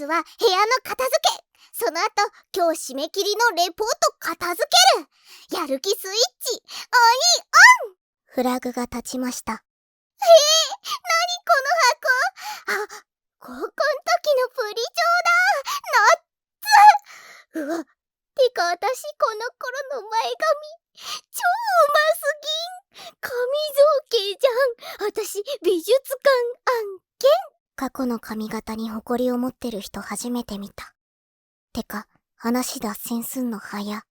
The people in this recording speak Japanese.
ずは部屋の片付け。その後、今日締め切りのレポート片付ける。やる気スイッチ、オン。フラグが立ちました。なにこの箱。あ、高校の時のプリジョーだ。ナッツ。うわ、てか私この頃の前髪、超うますぎん。紙造形じゃん。私美術館案件。過去の髪型に誇りを持ってる人初めて見た。てか、話脱線すんの早。